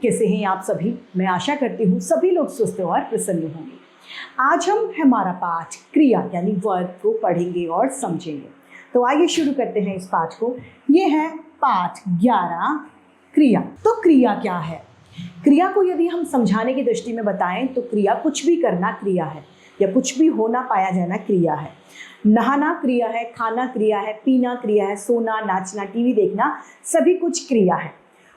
कैसे हैं आप सभी? मैं आशा करती हूँ सभी लोग स्वस्थ और प्रसन्न होंगे। आज हम हमारा पाठ क्रिया यानी वर्ब को पढ़ेंगे और समझेंगे। तो आइए शुरू करते हैं इस पाठ को। ये है पाठ 11 क्रिया। तो क्रिया क्या है? क्रिया को यदि हम समझाने की दृष्टि में बताएं तो क्रिया कुछ भी करना क्रिया है, या कुछ भी होना पाया जाना क्रिया है। नहाना क्रिया है, खाना क्रिया है, पीना क्रिया है, सोना, नाचना, टीवी देखना सभी कुछ क्रिया है।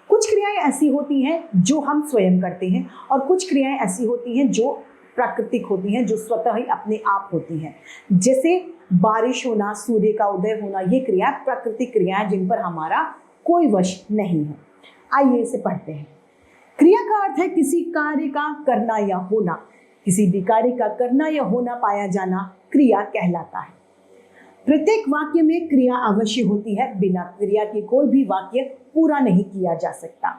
कुछ क्रियाएं ऐसी होती हैं जो हम स्वयं करते हैं और कुछ क्रियाएं ऐसी होती हैं जो प्राकृतिक होती हैं, जो स्वतः ही अपने आप होती हैं। जैसे बारिश होना, सूर्य का उदय होना, ये क्रिया प्राकृतिक क्रियाएं जिन पर हमारा कोई वश नहीं है। आइए इसे पढ़ते हैं। क्रिया का अर्थ है किसी कार्य का करना या होना। किसी भी कार्य का करना या होना पाया जाना क्रिया कहलाता है। प्रत्येक वाक्य में क्रिया अवश्य होती है, बिना क्रिया के कोई भी वाक्य पूरा नहीं किया जा सकता।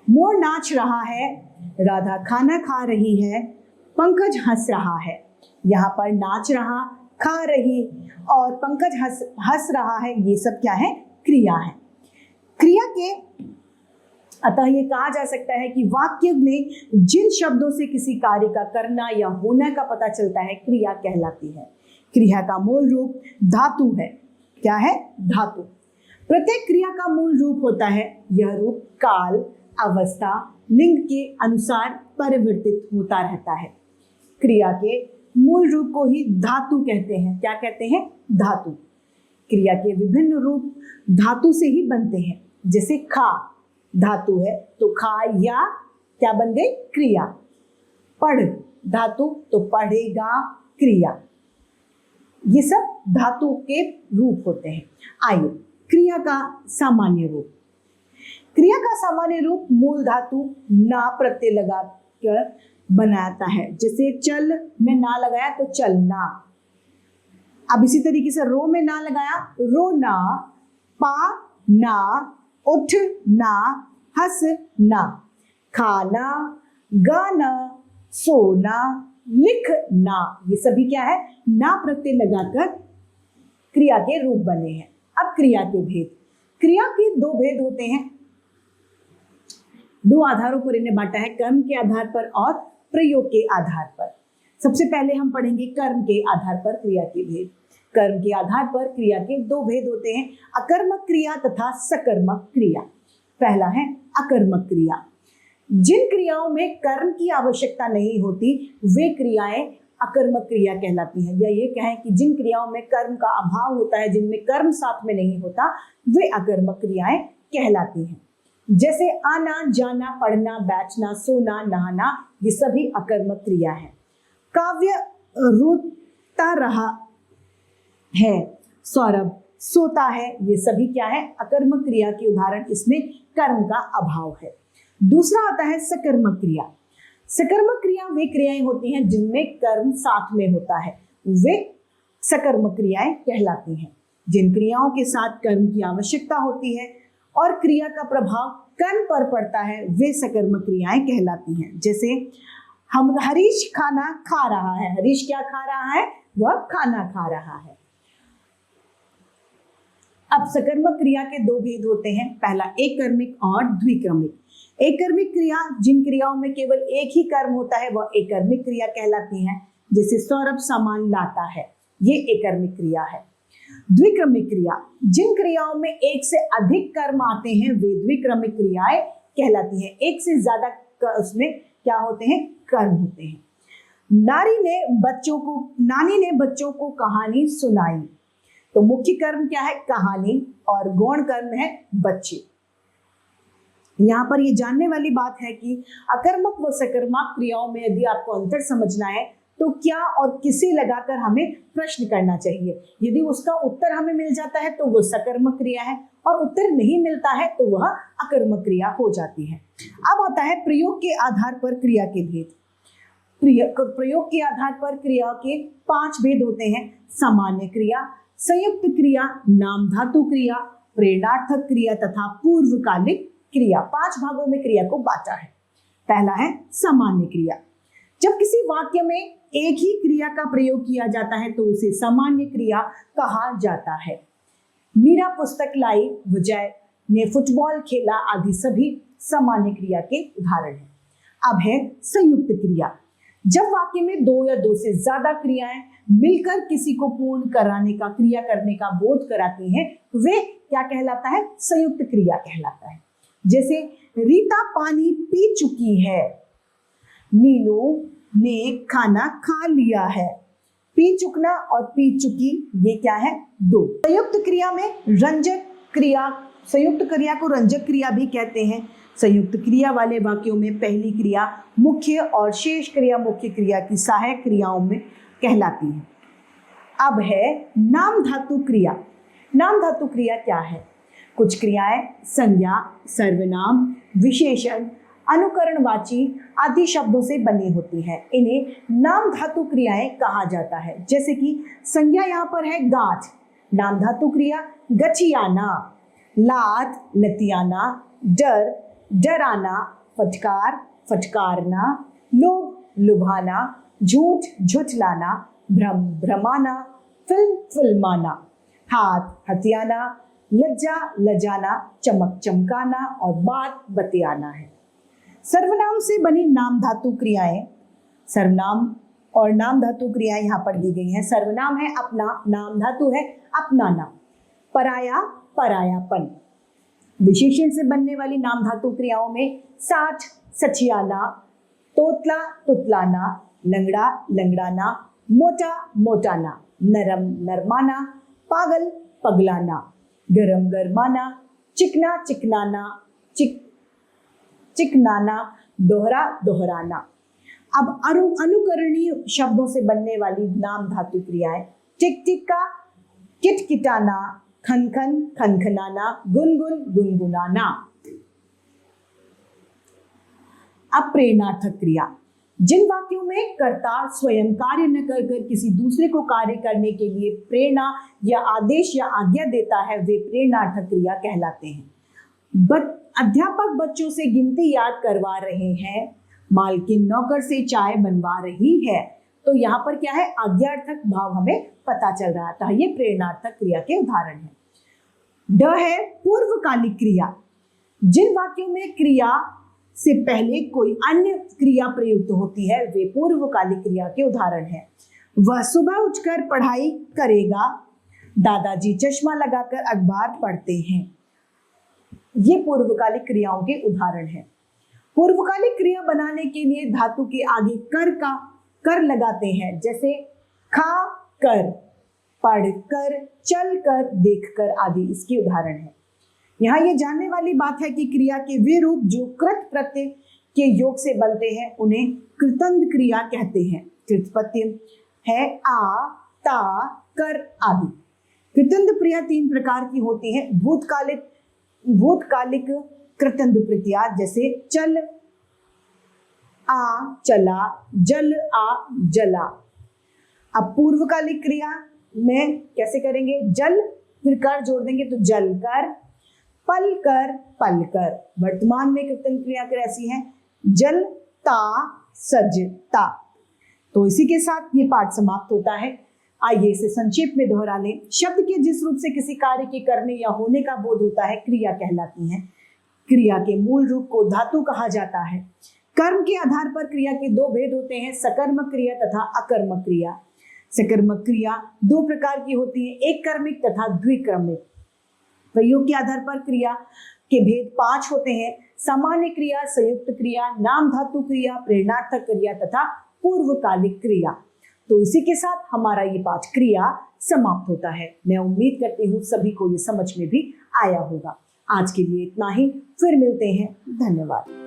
मोर नाच रहा है, राधा खाना खा रही है, पंकज हंस रहा है। यहाँ पर नाच रहा, खा रही और पंकज हंस रहा है, ये सब क्या है? क्रिया है। क्रिया के अतः ये कहा जा सकता है कि वाक्य में जिन शब्दों से किसी कार्य का करना या होना का पता चलता है, क्रिया कहलाती है। क्रिया का मूल रूप धातु है। क्या है? धातु। प्रत्येक क्रिया का मूल रूप होता है। यह रूप काल, अवस्था, लिंग के अनुसार परिवर्तित होता रहता है। क्रिया के मूल रूप को ही धातु कहते हैं। क्या कहते हैं? धातु। क्रिया के विभिन्न रूप धातु से ही बनते हैं। जैसे खा धातु है तो खा या क्या बन गई? क्रिया। पढ़ धातु तो पढ़ेगा क्रिया। ये सब धातु के रूप होते हैं। आइए क्रिया का सामान्य रूप। क्रिया का सामान्य रूप मूल धातु ना प्रत्यय लगाकर बनाता है। जैसे चल में ना लगाया तो चलना। अब इसी तरीके से रो में ना लगाया, रोना, पा ना, उठ ना, हंस ना, खाना, गाना, सोना, लिखना, ये सभी क्या है? ना प्रत्यय लगाकर क्रिया के रूप बने हैं। अब क्रिया के भेद। क्रिया के दो भेद होते हैं। दो आधारों पर इन्हें बांटा है, कर्म के आधार पर और प्रयोग के आधार पर। सबसे पहले हम पढ़ेंगे कर्म के आधार पर क्रिया के भेद। कर्म के आधार पर क्रिया के दो भेद होते हैं, अकर्मक क्रिया तथा सकर्मक क्रिया। पहला है अकर्मक क्रिया। जिन क्रियाओं में कर्म की आवश्यकता नहीं होती वे क्रियाएं अकर्मक क्रिया कहलाती हैं, या ये कहें कि जिन क्रियाओं में कर्म का अभाव होता है, जिनमें कर्म साथ में नहीं होता, वे अकर्मक क्रियाएं कहलाती हैं। जैसे आना, जाना, पढ़ना, बैठना, सोना, नहाना, ये सभी अकर्मक क्रिया है। काव्य रोता रहा है, सौरभ सोता है, ये सभी क्या है? अकर्मक क्रिया के उदाहरण। इसमें कर्म का अभाव है। दूसरा आता है सकर्मक क्रिया। सकर्मक क्रिया वे क्रियाएं होती हैं जिनमें कर्म साथ में होता है, वे सकर्मक क्रियाएं कहलाती हैं। जिन क्रियाओं के साथ कर्म की आवश्यकता होती है और क्रिया का प्रभाव कर्म पर पड़ता है, वे सकर्मक क्रियाएं कहलाती हैं। जैसे हम हरीश खाना खा रहा है। हरीश क्या खा रहा है? वह खाना खा रहा है। अब सकर्मक क्रिया के दो भेद होते हैं। पहला एककर्मिक और द्विक्रमिक। एककर्मिक क्रिया जिन क्रियाओं में केवल एक ही कर्म होता है वह एककर्मिक क्रिया कहलाती है। जैसे सौरभ सामान लाता है, ये एककर्मिक क्रिया है। द्विक्रमिक क्रिया जिन क्रियाओं में एक से अधिक कर्म आते हैं वे द्विक्रमिक क्रियाएं कहलाती हैं। एक से ज्यादा उसमें क्या होते हैं? कर्म होते हैं। नानी ने बच्चों को कहानी सुनाई, तो मुख्य कर्म क्या है? कहानी, और गौण कर्म है बच्चे। यहाँ पर ये जानने वाली बात है कि अकर्मक व सकर्मक क्रियाओं में यदि आपको अंतर समझना है तो क्या और किसे लगाकर हमें प्रश्न करना चाहिए। यदि उसका उत्तर हमें मिल जाता है तो वह सकर्मक क्रिया है, और उत्तर नहीं मिलता है तो वह अकर्मक क्रिया हो जाती है। अब आता है प्रयोग के आधार पर क्रिया के भेद। प्रयोग के आधार पर क्रिया के 5 भेद होते हैं। सामान्य क्रिया, संयुक्त क्रिया, नाम धातु क्रिया, प्रेरणार्थक क्रिया तथा पूर्वकालिक क्रिया। 5 भागों में क्रिया को बांटा है। पहला है सामान्य क्रिया। जब किसी वाक्य में एक ही क्रिया का प्रयोग किया जाता है तो उसे सामान्य क्रिया कहा जाता है। मीरा पुस्तक लाई, विजय ने फुटबॉल खेला आदि सभी सामान्य क्रिया के उदाहरण हैं। अब है संयुक्त क्रिया। जब वाक्य में दो या दो से ज्यादा क्रियाएं मिलकर किसी को पूर्ण कराने का, क्रिया करने का बोध कराती हैं, वे क्या कहलाता है? संयुक्त क्रिया कहलाता है। जैसे रीता पानी पी चुकी है, मीनू ने खाना खा लिया है। पी चुकना और पी चुकी ये क्या है? दो। संयुक्त क्रिया में रंजक क्रिया, संयुक्त क्रिया को रंजक क्रिया भी कहते हैं। संयुक्त क्रिया वाले वाक्यों में पहली क्रिया मुख्य और शेष क्रिया मुख्य क्रिया की सहायक क्रियाओं में कहलाती है। अब है नाम धातु क्रिया। नाम धातु क्रिया क्या है? कुछ क्रियाएं संज्ञा, सर्वनाम, विशेषण, अनुकरणवाची आदि शब्दों से बनी होती है। इन्हें नाम धातु क्रियाएं कहा जाता है। जैसे कि संज्ञा यहाँ पर है गांठ, नाम धातु क्रिया गठियाना, लात लतियाना, डर डराना, फटकार फटकारना, लोभ लुभाना, झूठ झुठलाना, भ्रम भ्रमाना, फिल्म फिल्माना, हाथ हथियाना, लज्जा लजाना, चमक चमकाना और बात बतियाना है। सर्वनाम से बनी नाम धातु क्रियाएं, सर्वनाम और नाम धातु क्रियाएं यहाँ पर दी गई हैं। सर्वनाम है अपना, नाम धातु है अपनाना, पराया परायापन। विशेषण से बनने वाली नाम धातु क्रियाओं में साठ सठियाना, तोतला तुतलाना, लंगड़ा लंगड़ाना, मोटा मोटाना, नरम नरमाना, पागल पगलाना, गरम गरमाना, चिकना चिकनाना, चिकनाना, दोहरा दोहराना। अब अनुकरणीय शब्दों से बनने वाली नाम धातु क्रियाएं टिक टिक्का, किटकिटाना, खन खन खनखनाना, गुनगुन गुनगुनाना। अब प्रेरणार्थक क्रिया। जिन वाक्यों में कर्ता स्वयं कार्य न कर किसी दूसरे को कार्य करने के लिए प्रेरणा या आदेश या आज्ञा देता है, वे प्रेरणार्थक क्रिया कहलाते हैं। अध्यापक बच्चों से गिनती याद करवा रहे हैं, मालकिन नौकर से चाय बनवा रही है। तो यहाँ पर क्या है? आज्ञार्थक भाव हमें पता चल रहा था। ये प्रेरणार्थक क्रिया के उदाहरण है। ड है पूर्वकालिक क्रिया। जिन वाक्यों में क्रिया से पहले कोई अन्य क्रिया प्रयुक्त होती है, वे पूर्वकालिक क्रिया के उदाहरण हैं। वह सुबह उठकर पढ़ाई करेगा, दादाजी चश्मा लगाकर अखबार पढ़ते हैं। ये पूर्वकालिक क्रियाओं के उदाहरण हैं। पूर्वकालिक क्रिया बनाने के लिए धातु के आगे कर लगाते हैं। जैसे खा कर, पढ़ कर, चल कर, देख कर आदि इसके उदाहरण हैं। यहाँ ये जानने वाली बात है कि क्रिया के वे रूप जो कृत प्रत्यय के योग से बनते हैं उन्हें कृतंत क्रिया कहते हैं। कृत प्रत्यय है आ, ता, कर आदि। कृतंत क्रिया तीन प्रकार की होती है। भूतकालिक कृतंत प्रत्यय जैसे चल आ चला, जल आ जला। अब पूर्वकालिक क्रिया में कैसे करेंगे? जल फिर कर जोड़ देंगे तो जल कर, पल कर पल कर। वर्तमान में कृतंत क्रिया कैसी है? जल ता सजता। तो इसी के साथ ये पाठ समाप्त होता है। आइए इसे संक्षेप में दोहरा लें। शब्द के जिस रूप से किसी कार्य के करने या होने का बोध होता है, क्रिया कहलाती है। क्रिया के मूल रूप को धातु कहा जाता है। कर्म के आधार पर क्रिया के दो भेद होते हैं, सकर्मक क्रिया तथा अकर्मक क्रिया। सकर्मक क्रिया दो प्रकार की होती है, एक कर्मिक तथा द्विकर्मिक। प्रयोग के आधार पर क्रिया के भेद 5 होते हैं: सामान्य क्रिया, संयुक्त क्रिया, नाम धातु क्रिया, प्रेरणार्थक क्रिया तथा पूर्वकालिक क्रिया। तो इसी के साथ हमारा ये पाठ क्रिया समाप्त होता है। मैं उम्मीद करती हूँ सभी को ये समझ में भी आया होगा। आज के लिए इतना ही, फिर मिलते हैं। धन्यवाद।